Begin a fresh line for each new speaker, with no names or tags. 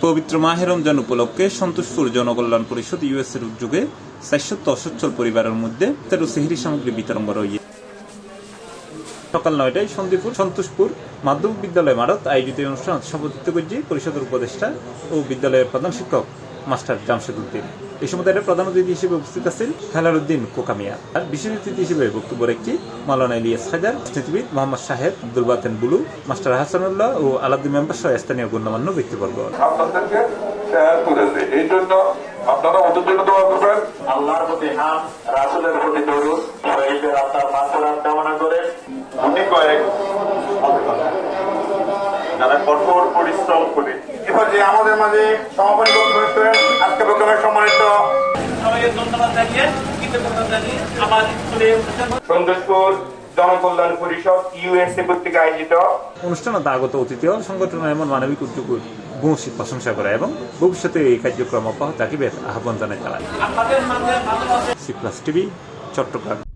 পবিত্র মাহে রমজান উপলক্ষে সন্তোষপুর জনকল্যাণ পরিষদ ইউএসএর উদ্যোগে 400 অসচ্ছল পরিবারের মধ্যে 13 সেহরি সামগ্রী বিতরণ করা হয়েছে। সকাল 9টায় সন্তোষপুর মাধ্যমিক বিদ্যালয় মারত আয়োজিত অনুষ্ঠান সভাপতিত্ব করেছে পরিষদের উপদেষ্টা ও বিদ্যালয়ের প্রধান শিক্ষক মাস্টার জামশেদ উদ্দিন। এই সময় প্রধান অতিথি হিসেবে উপস্থিত আছেন হেলাল উদ্দিন কোকামিয়া। আর বিশেষ অতিথি হিসেবে বক্তব্য রাখছেন মাওলানা ইলিয়াস হায়দার, রাজনীতিবিদ মোহাম্মদ শাহেদ, আব্দুল বাতেন বুলু, মাস্টার হাসানুল্লাহ ও আলাউদ্দিন মেম্বার সহ স্থানীয় গণ্যমান্য ব্যক্তিবর্গ।
এই জন্য আপনারা ওদের জন্য দোয়া করবেন।
আল্লাহর প্রতি হাম, রাসূলের প্রতি দরুদ, শহীদের আত্মার মাগফিরাত কামনা করে
উনি কয়েক যারা কঠোর পরিশ্রম করে এবার যে আমাদের মাঝে সমাপনী বক্তব্য করেন আজকে প্রোগ্রামের সম্মানিত
সবাইকে ধন্যবাদ জানিয়ে কৃতজ্ঞতা জানিয়ে আমার
সন্তোষপুর জনকল্যাণ পরিষদ ইউএসএ কর্তৃক আয়োজিত
অনুষ্ঠানে আগত অতিথি সংগঠনের এমন মানবিক উদ্যোগের ভূয়সী প্রশংসা করে এবং ভবিষ্যতে এই কার্যক্রম অব্যাহত রাখিবে আহ্বান জানায় তারা। C+ TV, Chittagong.